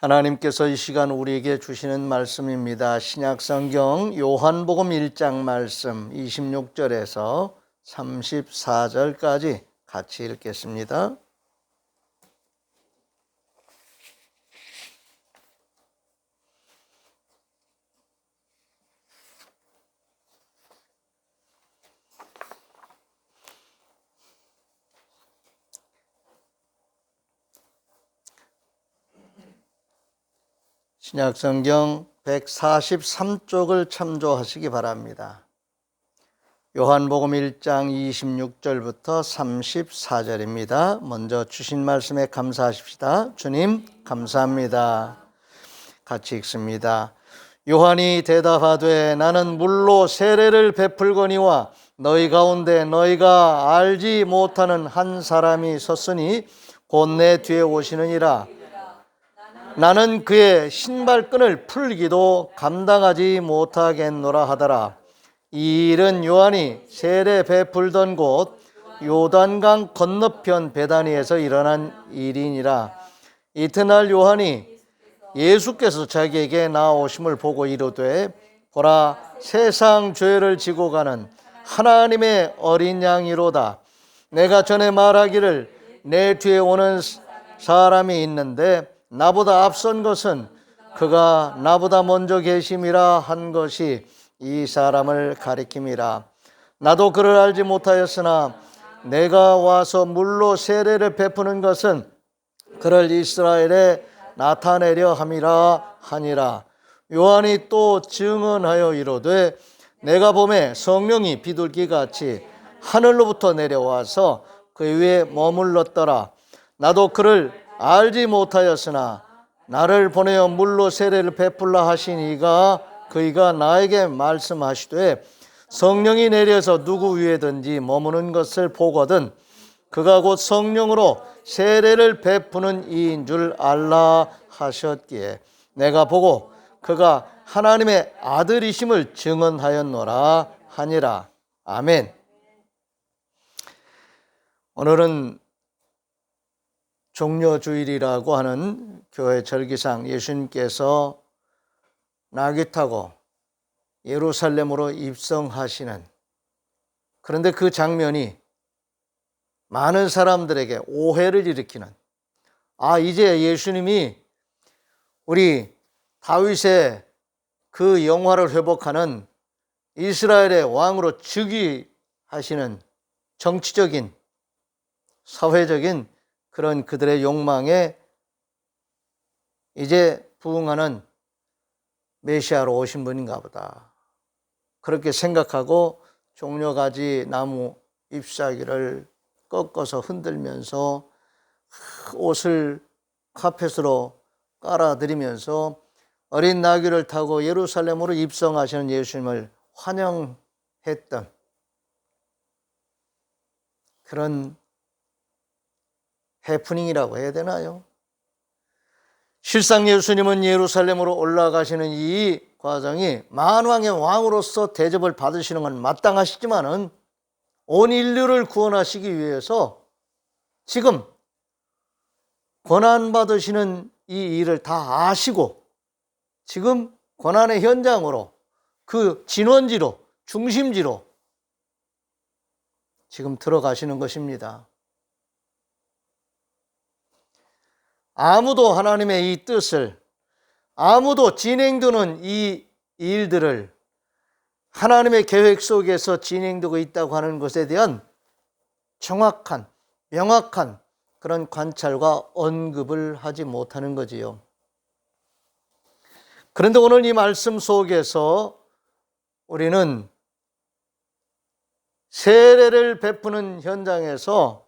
하나님께서 이 시간 우리에게 주시는 말씀입니다. 신약성경 요한복음 1장 말씀 26절에서 34절까지 같이 읽겠습니다. 신약성경 143쪽을 참조하시기 바랍니다. 요한복음 1장 26절부터 34절입니다. 먼저 주신 말씀에 감사하십시다. 주님 감사합니다. 같이 읽습니다. 요한이 대답하되 나는 물로 세례를 베풀거니와 너희 가운데 너희가 알지 못하는 한 사람이 섰으니 곧 내 뒤에 오시느니라. 나는 그의 신발끈을 풀기도 감당하지 못하겠노라 하더라. 이 일은 요한이 세례 베풀던 곳 요단강 건너편 베다니에서 일어난 일이니라. 이튿날 요한이 예수께서 자기에게 나오심을 보고 이르되 보라, 세상 죄를 지고 가는 하나님의 어린 양이로다. 내가 전에 말하기를 내 뒤에 오는 사람이 있는데 나보다 앞선 것은 그가 나보다 먼저 계심이라 한 것이 이 사람을 가리킴이라. 나도 그를 알지 못하였으나 내가 와서 물로 세례를 베푸는 것은 그를 이스라엘에 나타내려 함이라 하니라. 요한이 또 증언하여 이르되 내가 보매 성령이 비둘기같이 하늘로부터 내려와서 그 위에 머물렀더라. 나도 그를 알지 못하였으나 나를 보내어 물로 세례를 베풀라 하신 이가 그이가 나에게 말씀하시되 성령이 내려서 누구 위에든지 머무는 것을 보거든 그가 곧 성령으로 세례를 베푸는 이인 줄 알라 하셨기에 내가 보고 그가 하나님의 아들이심을 증언하였노라 하니라. 아멘. 오늘은 종려주일이라고 하는 교회 절기상 예수님께서 나귀 타고 예루살렘으로 입성하시는, 그런데 그 장면이 많은 사람들에게 오해를 일으키는, 이제 예수님이 우리 다윗의 그 영화를 회복하는 이스라엘의 왕으로 즉위하시는 정치적인, 사회적인 그런 그들의 욕망에 이제 부응하는 메시아로 오신 분인가 보다, 그렇게 생각하고 종려가지 나무 잎사귀를 꺾어서 흔들면서 옷을 카펫으로 깔아드리면서 어린 나귀를 타고 예루살렘으로 입성하시는 예수님을 환영했던 그런 해프닝이라고 해야 되나요? 실상 예수님은 예루살렘으로 올라가시는 이 과정이 만왕의 왕으로서 대접을 받으시는 건 마땅하시지만은 온 인류를 구원하시기 위해서 지금 고난받으시는 이 일을 다 아시고 지금 고난의 현장으로, 그 진원지로, 중심지로 지금 들어가시는 것입니다. 아무도 하나님의 이 뜻을, 아무도 진행되는 이 일들을 하나님의 계획 속에서 진행되고 있다고 하는 것에 대한 정확한, 명확한 그런 관찰과 언급을 하지 못하는 거지요. 그런데 오늘 이 말씀 속에서 우리는 세례를 베푸는 현장에서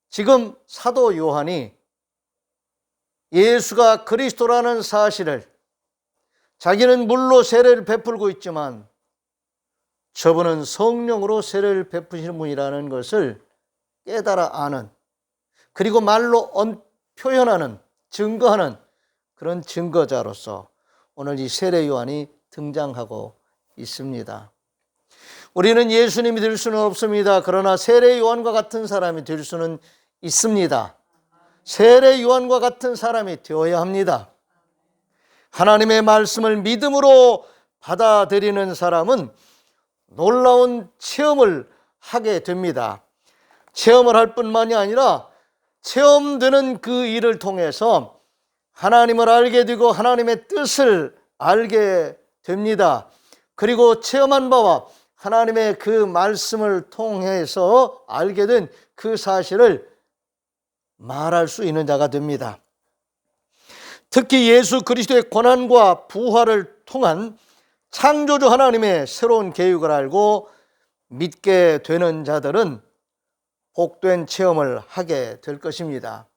지금 사도 요한이 예수가 그리스도라는 사실을, 자기는 물로 세례를 베풀고 있지만 저분은 성령으로 세례를 베푸시는 분이라는 것을 깨달아 아는, 그리고 말로 표현하는, 증거하는 그런 증거자로서 오늘 이 세례 요한이 등장하고 있습니다. 우리는 예수님이 될 수는 없습니다. 그러나 세례 요한과 같은 사람이 될 수는 있습니다. 세례 요한과 같은 사람이 되어야 합니다. 하나님의 말씀을 믿음으로 받아들이는 사람은 놀라운 체험을 하게 됩니다. 체험을 할 뿐만이 아니라 체험되는 그 일을 통해서 하나님을 알게 되고 하나님의 뜻을 알게 됩니다. 그리고 체험한 바와 하나님의 그 말씀을 통해서 알게 된 그 사실을 말할 수 있는 자가 됩니다. 특히 예수 그리스도의 고난과 부활을 통한 창조주 하나님의 새로운 계획을 알고 믿게 되는 자들은 복된 체험을 하게 될 것입니다.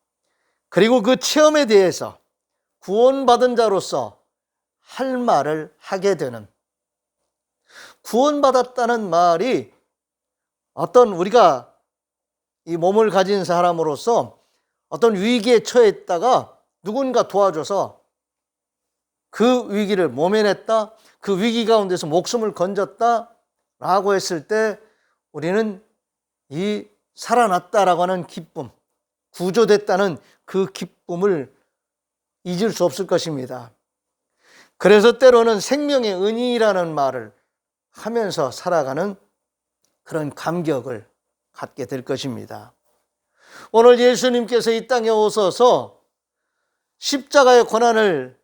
그리고 그 체험에 대해서 구원받은 자로서 할 말을 하게 되는, 구원받았다는 말이 어떤 우리가 이 몸을 가진 사람으로서 어떤 위기에 처해 있다가 누군가 도와줘서 그 위기를 모면했다, 그 위기 가운데서 목숨을 건졌다 라고 했을 때 우리는 이 살아났다라고 하는 기쁨, 구조됐다는 그 기쁨을 잊을 수 없을 것입니다. 그래서 때로는 생명의 은인이라는 말을 하면서 살아가는 그런 감격을 갖게 될 것입니다. 오늘 예수님께서 이 땅에 오셔서 십자가의 고난을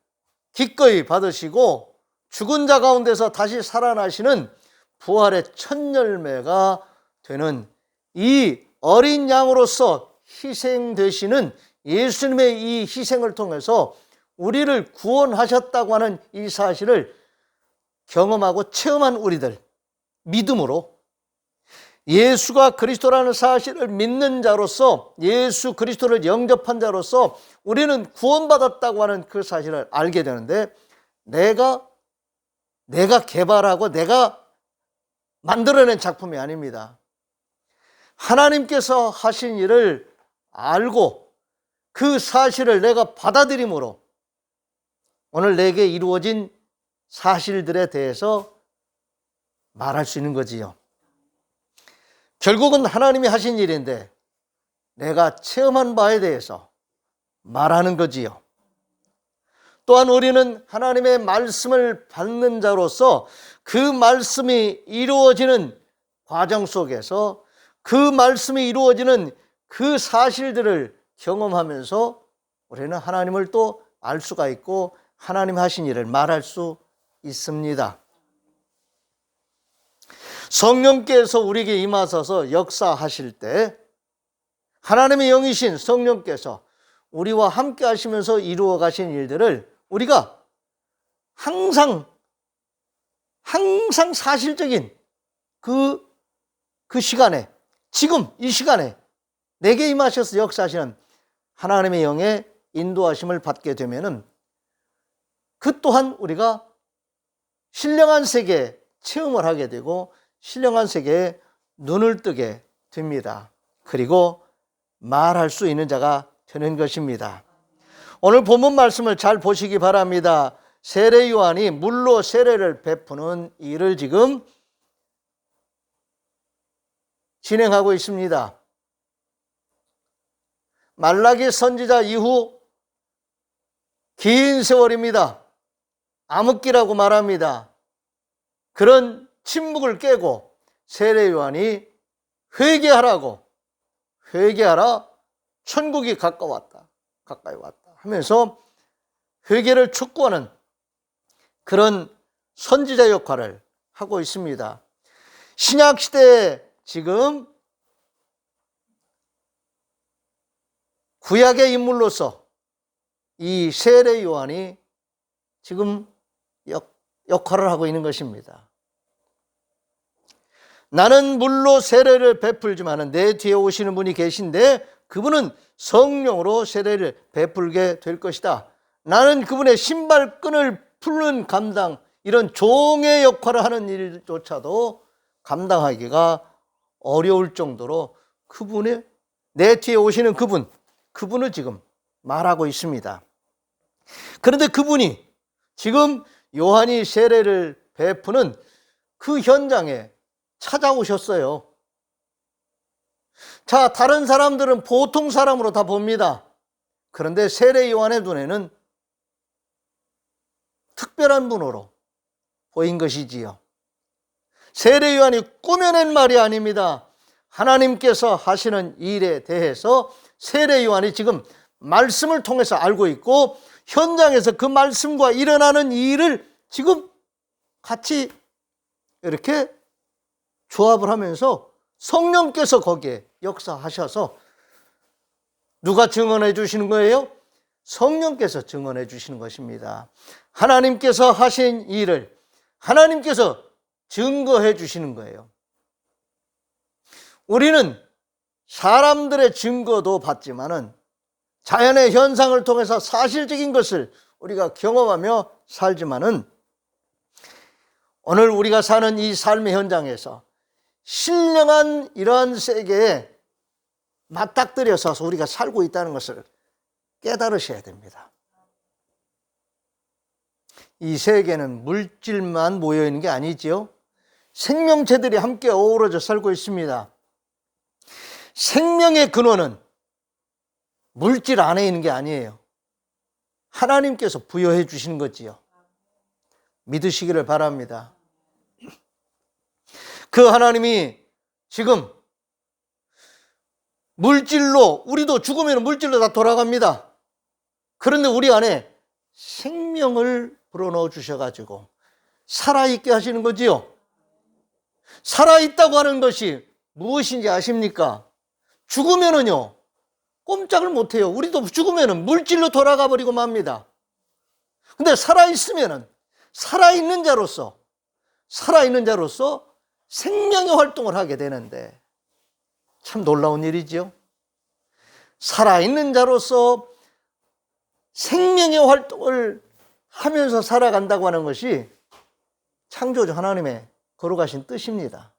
기꺼이 받으시고 죽은 자 가운데서 다시 살아나시는 부활의 첫 열매가 되는 이 어린 양으로서 희생되시는 예수님의 이 희생을 통해서 우리를 구원하셨다고 하는 이 사실을 경험하고 체험한 우리들, 믿음으로 예수가 그리스도라는 사실을 믿는 자로서, 예수 그리스도를 영접한 자로서 우리는 구원받았다고 하는 그 사실을 알게 되는데, 내가 개발하고 내가 만들어낸 작품이 아닙니다. 하나님께서 하신 일을 알고 그 사실을 내가 받아들임으로 오늘 내게 이루어진 사실들에 대해서 말할 수 있는 거지요. 결국은 하나님이 하신 일인데 내가 체험한 바에 대해서 말하는 거지요. 또한 우리는 하나님의 말씀을 받는 자로서 그 말씀이 이루어지는 과정 속에서 그 말씀이 이루어지는 그 사실들을 경험하면서 우리는 하나님을 또 알 수가 있고 하나님 하신 일을 말할 수 있습니다. 성령께서 우리에게 임하셔서 역사하실 때 하나님의 영이신 성령께서 우리와 함께 하시면서 이루어 가신 일들을 우리가 항상 사실적인 그 시간에, 지금 이 시간에 내게 임하셔서 역사하시는 하나님의 영의 인도하심을 받게 되면은 그 또한 우리가 신령한 세계에 체험을 하게 되고 신령한 세계에 눈을 뜨게 됩니다. 그리고 말할 수 있는 자가 되는 것입니다. 오늘 본문 말씀을 잘 보시기 바랍니다. 세례 요한이 물로 세례를 베푸는 일을 지금 진행하고 있습니다. 말라기 선지자 이후 긴 세월입니다. 암흑기라고 말합니다. 그런 침묵을 깨고 세례 요한이 회개하라, 천국이 가까이 왔다 하면서 회개를 촉구하는 그런 선지자 역할을 하고 있습니다. 신약 시대에 지금 구약의 인물로서 이 세례 요한이 지금 역할을 하고 있는 것입니다. 나는 물로 세례를 베풀지만 내 뒤에 오시는 분이 계신데 그분은 성령으로 세례를 베풀게 될 것이다. 나는 그분의 신발끈을 풀는 감당, 이런 종의 역할을 하는 일조차도 감당하기가 어려울 정도로 그분의 내 뒤에 오시는 그분을 지금 말하고 있습니다. 그런데 그분이 지금 요한이 세례를 베푸는 그 현장에 찾아오셨어요. 자, 다른 사람들은 보통 사람으로 다 봅니다. 그런데 세례 요한의 눈에는 특별한 분으로 보인 것이지요. 세례 요한이 꾸며낸 말이 아닙니다. 하나님께서 하시는 일에 대해서 세례 요한이 지금 말씀을 통해서 알고 있고 현장에서 그 말씀과 일어나는 일을 지금 같이 이렇게 조합을 하면서 성령께서 거기에 역사하셔서 누가 증언해 주시는 거예요? 성령께서 증언해 주시는 것입니다. 하나님께서 하신 일을 하나님께서 증거해 주시는 거예요. 우리는 사람들의 증거도 받지만은 자연의 현상을 통해서 사실적인 것을 우리가 경험하며 살지만은 오늘 우리가 사는 이 삶의 현장에서 신령한 이러한 세계에 맞닥뜨려 서서 우리가 살고 있다는 것을 깨달으셔야 됩니다. 이 세계는 물질만 모여 있는 게 아니지요. 생명체들이 함께 어우러져 살고 있습니다. 생명의 근원은 물질 안에 있는 게 아니에요. 하나님께서 부여해 주시는 거지요. 믿으시기를 바랍니다. 그 하나님이 지금 물질로, 우리도 죽으면 물질로 다 돌아갑니다. 그런데 우리 안에 생명을 불어넣어 주셔가지고 살아있게 하시는 거지요. 살아있다고 하는 것이 무엇인지 아십니까? 죽으면은요, 꼼짝을 못해요. 우리도 죽으면은 물질로 돌아가 버리고 맙니다. 근데 살아있으면은 살아있는 자로서 생명의 활동을 하게 되는데 참 놀라운 일이죠. 살아있는 자로서 생명의 활동을 하면서 살아간다고 하는 것이 창조주 하나님의 거룩하신 뜻입니다.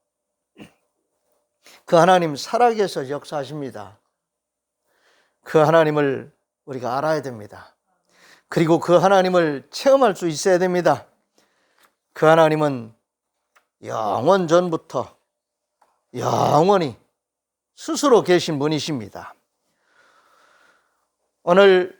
그 하나님 살아계셔서 역사하십니다. 그 하나님을 우리가 알아야 됩니다. 그리고 그 하나님을 체험할 수 있어야 됩니다. 그 하나님은 영원 전부터 영원히 스스로 계신 분이십니다. 오늘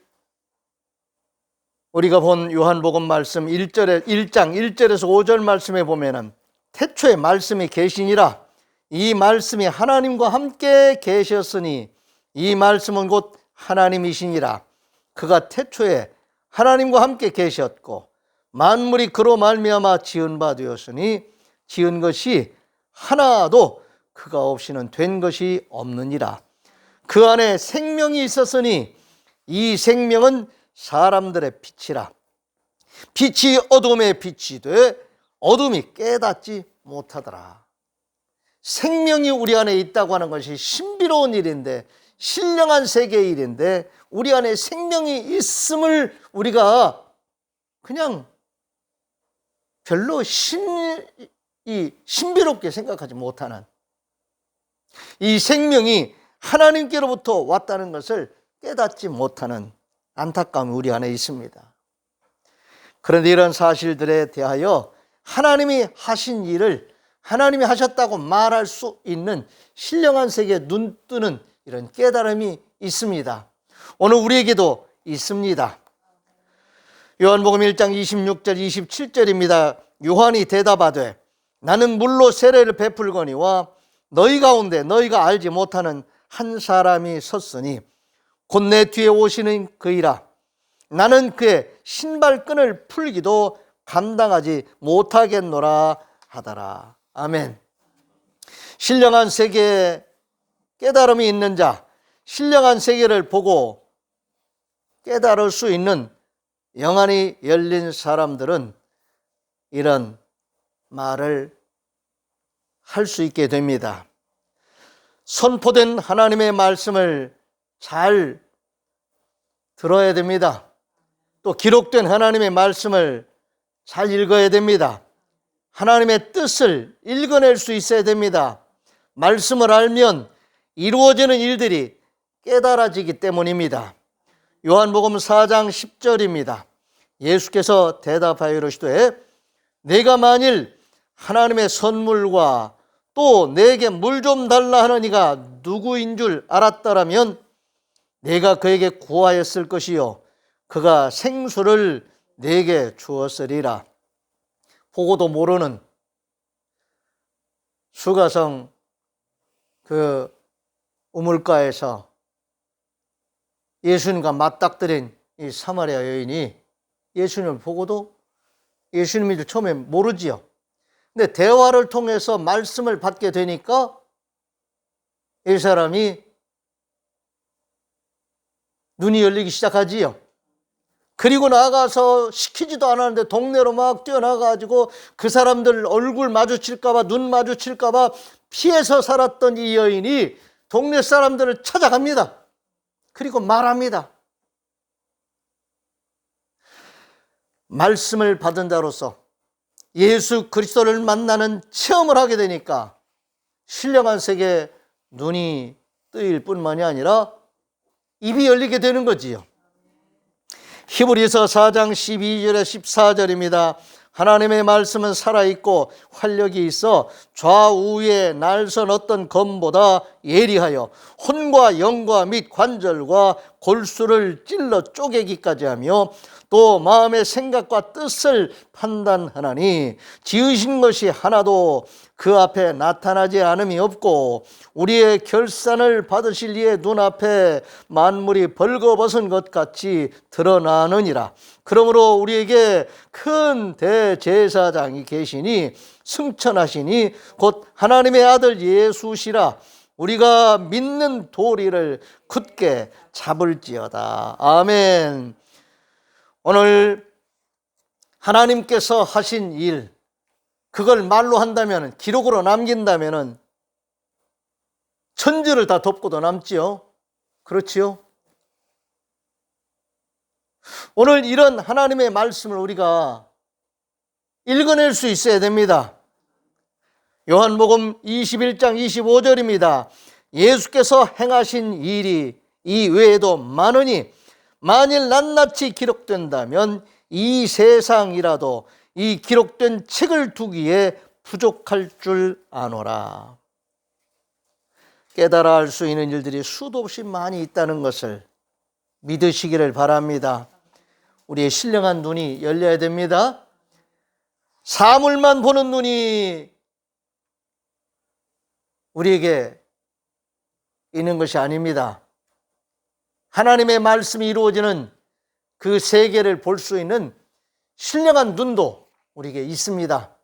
우리가 본 요한복음 말씀 1장 1절에서 5절 말씀에 보면은 태초에 말씀이 계시니라 이 말씀이 하나님과 함께 계셨으니 이 말씀은 곧 하나님이시니라 그가 태초에 하나님과 함께 계셨고 만물이 그로 말미암아 지은 바 되었으니 지은 것이 하나도 그가 없이는 된 것이 없느니라. 그 안에 생명이 있었으니 이 생명은 사람들의 빛이라. 빛이 어둠에 빛이 돼 어둠이 깨닫지 못하더라. 생명이 우리 안에 있다고 하는 것이 신비로운 일인데 신령한 세계의 일인데 우리 안에 생명이 있음을 우리가 그냥 별로 신비롭게 생각하지 못하는 이 생명이 하나님께로부터 왔다는 것을 깨닫지 못하는 안타까움이 우리 안에 있습니다. 그런데 이런 사실들에 대하여 하나님이 하신 일을 하나님이 하셨다고 말할 수 있는 신령한 세계에 눈뜨는 이런 깨달음이 있습니다. 오늘 우리에게도 있습니다. 요한복음 1장 26절 27절입니다. 요한이 대답하되 나는 물로 세례를 베풀거니와 너희 가운데 너희가 알지 못하는 한 사람이 섰으니 곧 내 뒤에 오시는 그이라. 나는 그의 신발끈을 풀기도 감당하지 못하겠노라 하더라. 아멘. 신령한 세계에 깨달음이 있는 자, 신령한 세계를 보고 깨달을 수 있는 영안이 열린 사람들은 이런 말을 할 수 있게 됩니다. 선포된 하나님의 말씀을 잘 들어야 됩니다. 또 기록된 하나님의 말씀을 잘 읽어야 됩니다. 하나님의 뜻을 읽어낼 수 있어야 됩니다. 말씀을 알면 이루어지는 일들이 깨달아지기 때문입니다. 요한복음 4장 10절입니다. 예수께서 대답하여 이르시되 내가 만일 하나님의 선물과 또 내게 물 좀 달라 하는 이가 누구인 줄 알았더라면 내가 그에게 구하였을 것이요 그가 생수를 내게 주었으리라. 보고도 모르는 수가성 그 우물가에서 예수님과 맞닥뜨린 이 사마리아 여인이 예수님을 보고도 예수님이 처음에 모르지요. 근데 대화를 통해서 말씀을 받게 되니까 이 사람이 눈이 열리기 시작하지요. 그리고 나가서 시키지도 않았는데 동네로 막 뛰어나가지고 그 사람들 얼굴 마주칠까봐, 눈 마주칠까봐 피해서 살았던 이 여인이 동네 사람들을 찾아갑니다. 그리고 말합니다. 말씀을 받은 자로서 예수 그리스도를 만나는 체험을 하게 되니까 신령한 세계에 눈이 뜨일 뿐만이 아니라 입이 열리게 되는 거지요. 히브리서 4장 12절에 14절입니다. 하나님의 말씀은 살아있고 활력이 있어 좌우에 날선 어떤 검보다 예리하여 혼과 영과 및 관절과 골수를 찔러 쪼개기까지 하며 또 마음의 생각과 뜻을 판단하나니 지으신 것이 하나도 그 앞에 나타나지 않음이 없고 우리의 결산을 받으실 이의 눈앞에 만물이 벌거벗은 것 같이 드러나느니라. 그러므로 우리에게 큰 대제사장이 계시니 승천하시니 곧 하나님의 아들 예수시라. 우리가 믿는 도리를 굳게 잡을지어다. 아멘. 오늘 하나님께서 하신 일, 그걸 말로 한다면, 기록으로 남긴다면 천지를 다 덮고도 남지요. 그렇지요? 오늘 이런 하나님의 말씀을 우리가 읽어낼 수 있어야 됩니다. 요한복음 21장 25절입니다. 예수께서 행하신 일이 이 외에도 많으니 만일 낱낱이 기록된다면 이 세상이라도 이 기록된 책을 두기에 부족할 줄 아노라. 깨달아 알 수 있는 일들이 수도 없이 많이 있다는 것을 믿으시기를 바랍니다. 우리의 신령한 눈이 열려야 됩니다. 사물만 보는 눈이 우리에게 있는 것이 아닙니다. 하나님의 말씀이 이루어지는 그 세계를 볼 수 있는 신령한 눈도 우리에게 있습니다.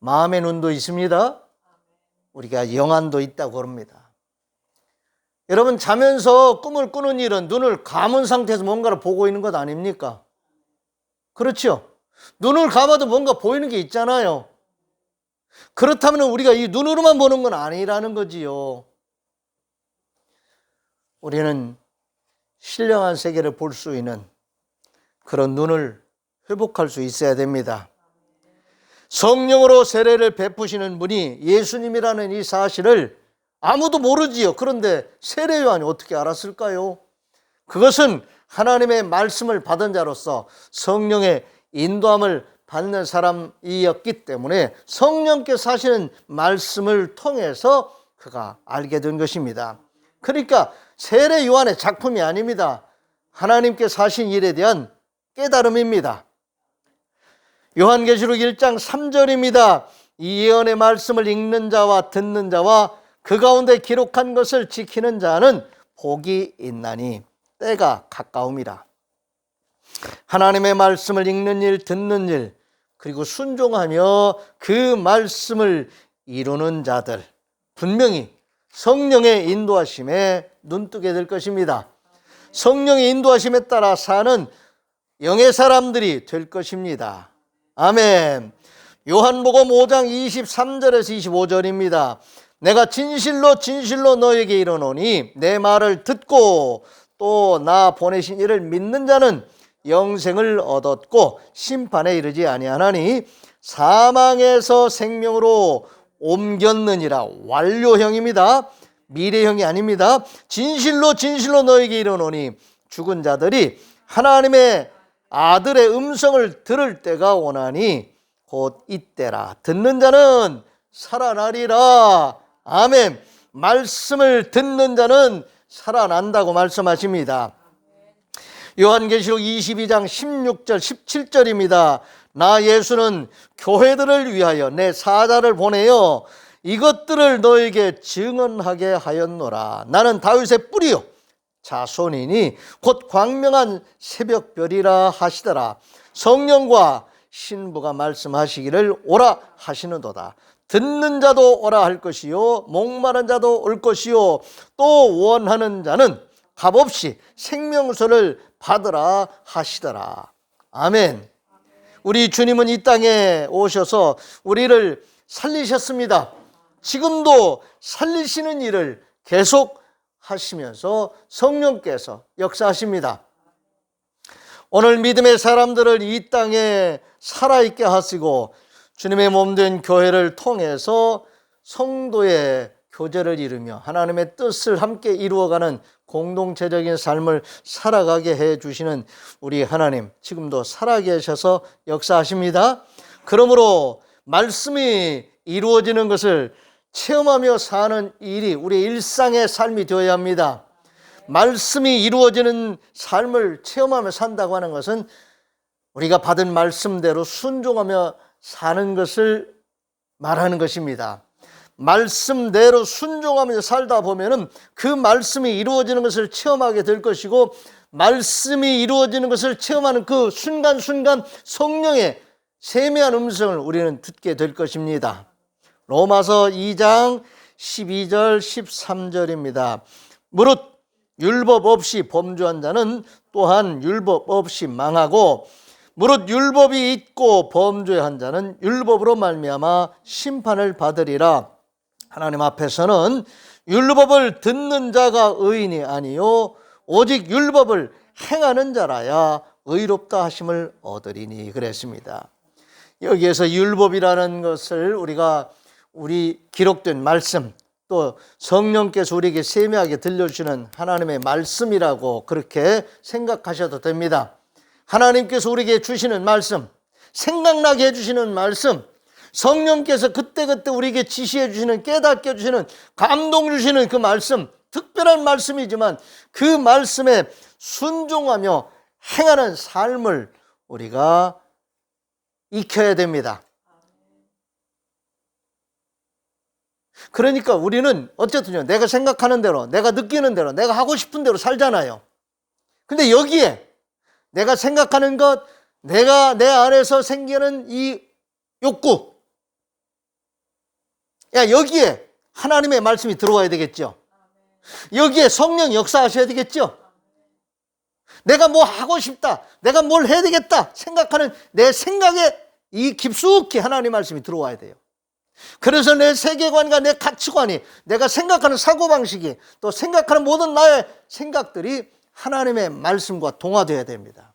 마음의 눈도 있습니다. 우리가 영안도 있다고 합니다. 여러분, 자면서 꿈을 꾸는 일은 눈을 감은 상태에서 뭔가를 보고 있는 것 아닙니까? 그렇죠? 눈을 감아도 뭔가 보이는 게 있잖아요. 그렇다면 우리가 이 눈으로만 보는 건 아니라는 거지요. 우리는 신령한 세계를 볼 수 있는 그런 눈을 회복할 수 있어야 됩니다. 성령으로 세례를 베푸시는 분이 예수님이라는 이 사실을 아무도 모르지요. 그런데 세례 요한이 어떻게 알았을까요? 그것은 하나님의 말씀을 받은 자로서 성령의 인도함을 받는 사람이었기 때문에 성령께서 하시는 말씀을 통해서 그가 알게 된 것입니다. 그러니까 세례 요한의 작품이 아닙니다. 하나님께서 하신 일에 대한 깨달음입니다. 요한계시록 1장 3절입니다. 이 예언의 말씀을 읽는 자와 듣는 자와 그 가운데 기록한 것을 지키는 자는 복이 있나니 때가 가까움이라. 하나님의 말씀을 읽는 일, 듣는 일, 그리고 순종하며 그 말씀을 이루는 자들, 분명히 성령의 인도하심에 눈뜨게 될 것입니다. 성령의 인도하심에 따라 사는 영의 사람들이 될 것입니다. 아멘. 요한복음 5장 23절에서 25절입니다. 내가 진실로 진실로 너에게 이르노니 내 말을 듣고 또 나 보내신 이를 믿는 자는 영생을 얻었고 심판에 이르지 아니하나니 사망에서 생명으로 옮겼느니라. 완료형입니다. 미래형이 아닙니다. 진실로 진실로 너에게 이르노니 죽은 자들이 하나님의 아들의 음성을 들을 때가 오나니 곧 이때라. 듣는 자는 살아나리라. 아멘. 말씀을 듣는 자는 살아난다고 말씀하십니다. 요한계시록 22장 16절 17절입니다. 나 예수는 교회들을 위하여 내 사자를 보내어 이것들을 너에게 증언하게 하였노라. 나는 다윗의 뿌리요 자손이니 곧 광명한 새벽별이라 하시더라. 성령과 신부가 말씀하시기를 오라 하시는도다. 듣는 자도 오라 할 것이요 목마른 자도 올 것이요 또 원하는 자는 값없이 생명수를 받으라 하시더라. 아멘. 우리 주님은 이 땅에 오셔서 우리를 살리셨습니다. 지금도 살리시는 일을 계속 하시면서 성령께서 역사하십니다. 오늘 믿음의 사람들을 이 땅에 살아있게 하시고 주님의 몸된 교회를 통해서 성도의 교제를 이루며 하나님의 뜻을 함께 이루어가는 공동체적인 삶을 살아가게 해주시는 우리 하나님, 지금도 살아계셔서 역사하십니다. 그러므로 말씀이 이루어지는 것을 체험하며 사는 일이 우리의 일상의 삶이 되어야 합니다. 말씀이 이루어지는 삶을 체험하며 산다고 하는 것은 우리가 받은 말씀대로 순종하며 사는 것을 말하는 것입니다. 말씀대로 순종하며 살다 보면은 그 말씀이 이루어지는 것을 체험하게 될 것이고, 말씀이 이루어지는 것을 체험하는 그 순간순간 성령의 세미한 음성을 우리는 듣게 될 것입니다. 로마서 2장 12절 13절입니다. 무릇 율법 없이 범죄한 자는 또한 율법 없이 망하고, 무릇 율법이 있고 범죄한 자는 율법으로 말미암아 심판을 받으리라. 하나님 앞에서는 율법을 듣는 자가 의인이 아니요 오직 율법을 행하는 자라야 의롭다 하심을 얻으리니 그랬습니다. 여기에서 율법이라는 것을 우리 기록된 말씀, 또 성령께서 우리에게 세미하게 들려주시는 하나님의 말씀이라고 그렇게 생각하셔도 됩니다. 하나님께서 우리에게 주시는 말씀, 생각나게 해주시는 말씀, 성령께서 그때그때 우리에게 지시해 주시는, 깨닫게 해주시는, 감동 주시는 그 말씀, 특별한 말씀이지만 그 말씀에 순종하며 행하는 삶을 우리가 익혀야 됩니다. 그러니까 우리는 어쨌든요, 내가 생각하는 대로, 내가 느끼는 대로, 내가 하고 싶은 대로 살잖아요. 근데 여기에 내가 생각하는 것, 내가 내 안에서 생기는 이 욕구, 여기에 하나님의 말씀이 들어와야 되겠죠. 여기에 성령 역사하셔야 되겠죠. 내가 뭐 하고 싶다, 내가 뭘 해야 되겠다 생각하는 내 생각에 이 깊숙이 하나님의 말씀이 들어와야 돼요. 그래서 내 세계관과 내 가치관이, 내가 생각하는 사고방식이, 또 생각하는 모든 나의 생각들이 하나님의 말씀과 동화되어야 됩니다.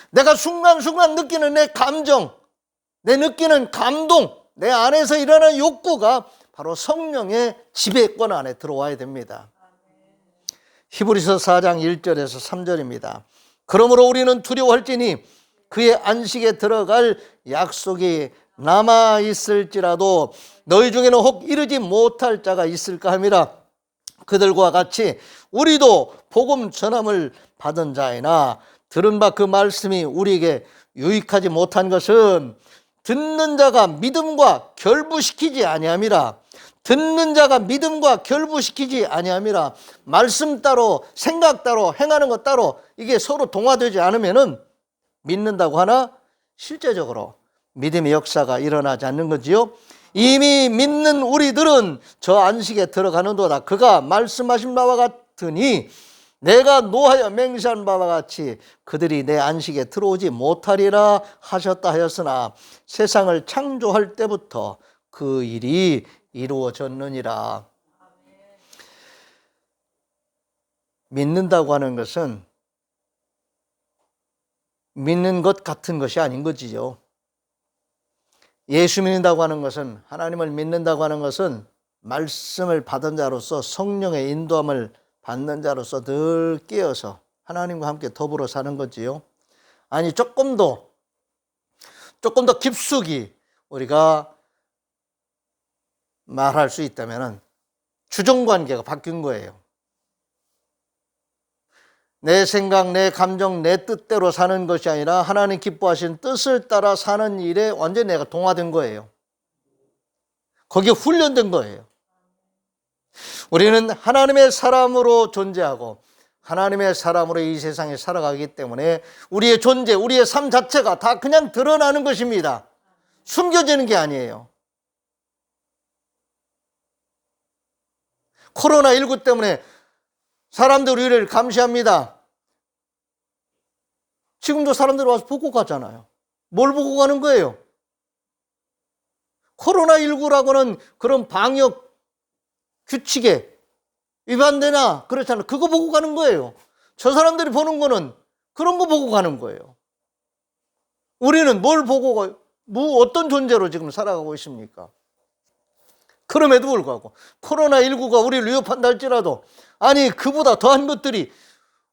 내가 순간순간 느끼는 내 감정, 내 느끼는 감동, 내 안에서 일어나는 욕구가 바로 성령의 지배권 안에 들어와야 됩니다. 히브리서 4장 1절에서 3절입니다. 그러므로 우리는 두려워할지니 그의 안식에 들어갈 약속이 남아있을지라도 너희 중에는 혹 이르지 못할 자가 있을까 함이라. 그들과 같이 우리도 복음 전함을 받은 자이나 들은 바 그 말씀이 우리에게 유익하지 못한 것은 듣는 자가 믿음과 결부시키지 아니함이라. 듣는 자가 믿음과 결부시키지 아니함이라. 말씀 따로, 생각 따로, 행하는 것 따로, 이게 서로 동화되지 않으면은 믿는다고 하나 실제적으로 믿음의 역사가 일어나지 않는 거지요. 이미 믿는 우리들은 저 안식에 들어가는도다. 그가 말씀하신 바와 같으니 내가 노하여 맹세한 바와 같이 그들이 내 안식에 들어오지 못하리라 하셨다 하였으나 세상을 창조할 때부터 그 일이 이루어졌느니라. 믿는다고 하는 것은 믿는 것 같은 것이 아닌 거지요. 예수 믿는다고 하는 것은, 하나님을 믿는다고 하는 것은 말씀을 받은 자로서, 성령의 인도함을 받는 자로서 늘 깨어서 하나님과 함께 더불어 사는 거지요. 아니, 조금 더 깊숙이 우리가 말할 수 있다면 주종관계가 바뀐 거예요. 내 생각, 내 감정, 내 뜻대로 사는 것이 아니라 하나님 기뻐하시는 뜻을 따라 사는 일에 완전히 내가 동화된 거예요. 거기에 훈련된 거예요. 우리는 하나님의 사람으로 존재하고 하나님의 사람으로 이 세상에 살아가기 때문에 우리의 존재, 우리의 삶 자체가 다 그냥 드러나는 것입니다. 숨겨지는 게 아니에요. 코로나19 때문에 사람들이 우리를 감시합니다. 지금도 사람들이 와서 보고 가잖아요. 뭘 보고 가는 거예요? 코로나19라고는 그런 방역 규칙에 위반되나 그렇잖아요. 그거 보고 가는 거예요. 저 사람들이 보는 거는 그런 거 보고 가는 거예요. 우리는 뭘 보고 가요? 어떤 존재로 지금 살아가고 있습니까? 그럼에도 불구하고 코로나19가 우리를 위협한다 할지라도, 아니 그보다 더한 것들이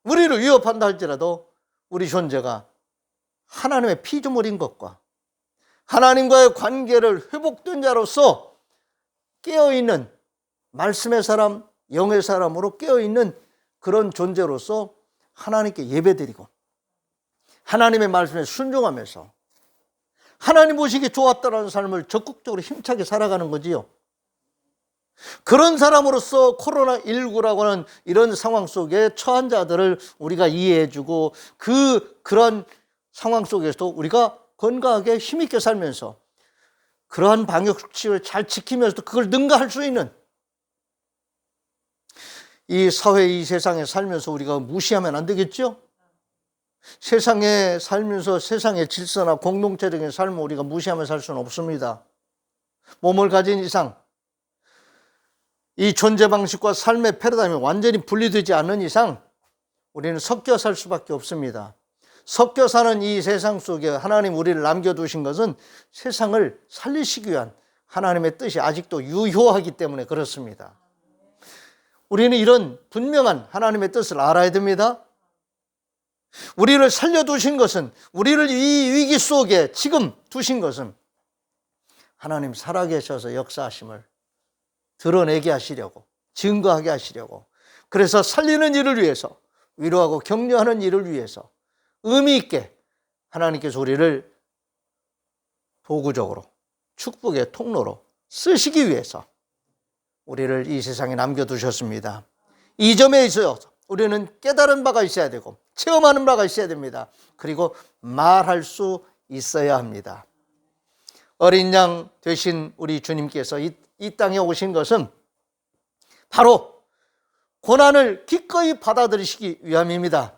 우리를 위협한다 할지라도 우리 존재가 하나님의 피조물인 것과 하나님과의 관계를 회복된 자로서 깨어있는 말씀의 사람, 영의 사람으로 깨어있는 그런 존재로서 하나님께 예배드리고 하나님의 말씀에 순종하면서 하나님 보시기에 좋았다라는 삶을 적극적으로 힘차게 살아가는 거지요. 그런 사람으로서 코로나19라고 하는 이런 상황 속에 처한 자들을 우리가 이해해주고 그런 상황 속에서도 우리가 건강하게 힘있게 살면서 그러한 방역수칙을 잘 지키면서도 그걸 능가할 수 있는 이 사회, 이 세상에 살면서 우리가 무시하면 안 되겠죠? 세상에 살면서 세상의 질서나 공동체적인 삶을 우리가 무시하며 살 수는 없습니다. 몸을 가진 이상 이 존재 방식과 삶의 패러다임이 완전히 분리되지 않는 이상 우리는 섞여 살 수밖에 없습니다. 섞여 사는 이 세상 속에 하나님 우리를 남겨두신 것은 세상을 살리시기 위한 하나님의 뜻이 아직도 유효하기 때문에 그렇습니다. 우리는 이런 분명한 하나님의 뜻을 알아야 됩니다. 우리를 살려두신 것은, 우리를 이 위기 속에 지금 두신 것은 하나님 살아계셔서 역사하심을 드러내게 하시려고, 증거하게 하시려고, 그래서 살리는 일을 위해서, 위로하고 격려하는 일을 위해서 의미 있게 하나님께서 우리를 도구적으로 축복의 통로로 쓰시기 위해서 우리를 이 세상에 남겨두셨습니다. 이 점에 있어서 우리는 깨달은 바가 있어야 되고 체험하는 바가 있어야 됩니다. 그리고 말할 수 있어야 합니다. 어린 양 되신 우리 주님께서 이 땅에 오신 것은 바로 고난을 기꺼이 받아들이시기 위함입니다.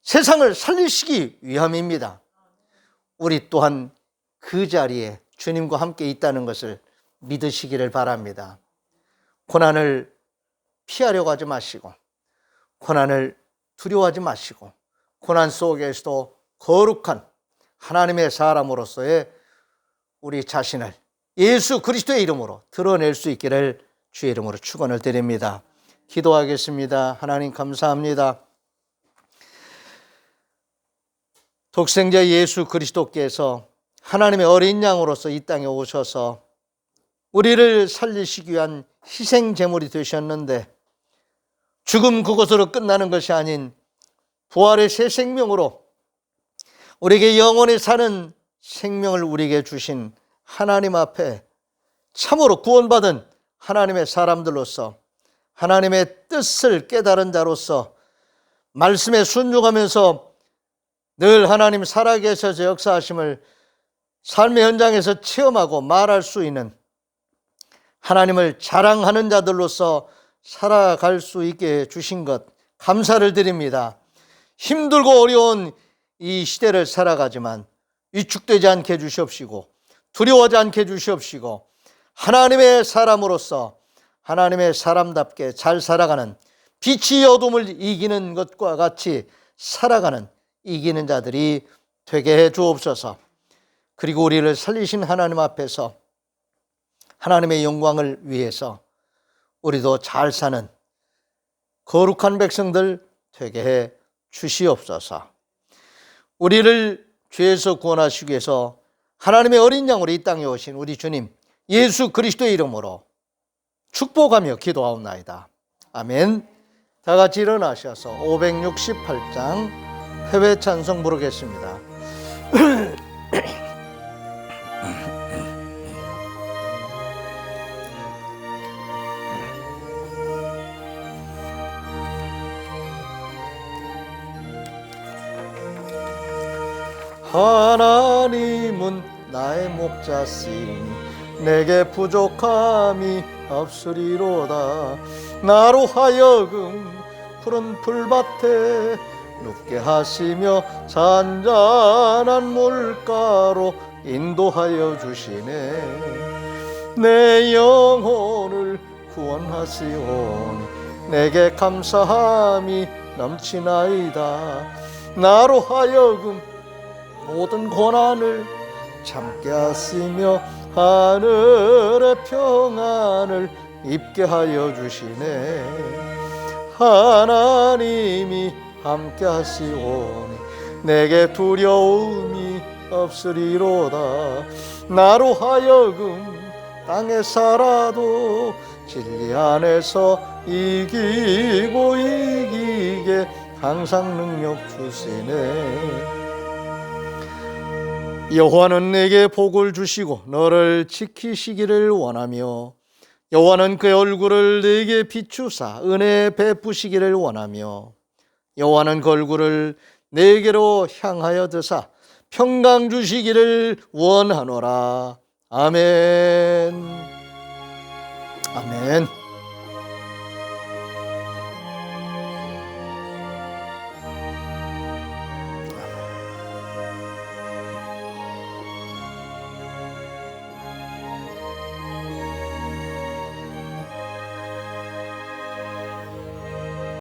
세상을 살리시기 위함입니다. 우리 또한 그 자리에 주님과 함께 있다는 것을 믿으시기를 바랍니다. 고난을 피하려고 하지 마시고 고난을 두려워하지 마시고 고난 속에서도 거룩한 하나님의 사람으로서의 우리 자신을 예수 그리스도의 이름으로 드러낼 수 있기를 주의 이름으로 축원을 드립니다. 기도하겠습니다. 하나님 감사합니다. 독생자 예수 그리스도께서 하나님의 어린 양으로서 이 땅에 오셔서 우리를 살리시기 위한 희생 제물이 되셨는데 죽음 그것으로 끝나는 것이 아닌 부활의 새 생명으로 우리에게 영원히 사는 생명을 우리에게 주신 하나님 앞에 참으로 구원받은 하나님의 사람들로서 하나님의 뜻을 깨달은 자로서 말씀에 순종하면서 늘 하나님 살아계셔서 역사하심을 삶의 현장에서 체험하고 말할 수 있는 하나님을 자랑하는 자들로서 살아갈 수 있게 주신 것 감사를 드립니다. 힘들고 어려운 이 시대를 살아가지만 위축되지 않게 해주시옵시고 두려워하지 않게 해주시옵시고 하나님의 사람으로서 하나님의 사람답게 잘 살아가는 빛이 어둠을 이기는 것과 같이 살아가는 이기는 자들이 되게 해 주옵소서. 그리고 우리를 살리신 하나님 앞에서 하나님의 영광을 위해서 우리도 잘 사는 거룩한 백성들 되게 해 주시옵소서. 우리를 죄에서 구원하시기 위해서 하나님의 어린 양으로 이 땅에 오신 우리 주님 예수 그리스도의 이름으로 축복하며 기도하옵나이다. 아멘. 다 같이 일어나셔서 568장 회외 찬송 부르겠습니다. 하나님은 나의 목자시니 내게 부족함이 없으리로다. 나로 하여금 푸른 풀밭에 눕게 하시며 잔잔한 물가로 인도하여 주시네. 내 영혼을 구원하시오니 내게 감사함이 넘치나이다. 나로 하여금 모든 고난을 참게 하시며 하늘의 평안을 입게 하여 주시네. 하나님이 함께 하시오니 내게 두려움이 없으리로다. 나로 하여금 땅에 살아도 진리 안에서 이기고 이기게 항상 능력 주시네. 여호와는 내게 복을 주시고 너를 지키시기를 원하며 여호와는 그의 얼굴을 내게 비추사 은혜 베푸시기를 원하며 여호와는 그 얼굴을 내게로 향하여 드사 평강 주시기를 원하노라. 아멘. 아멘.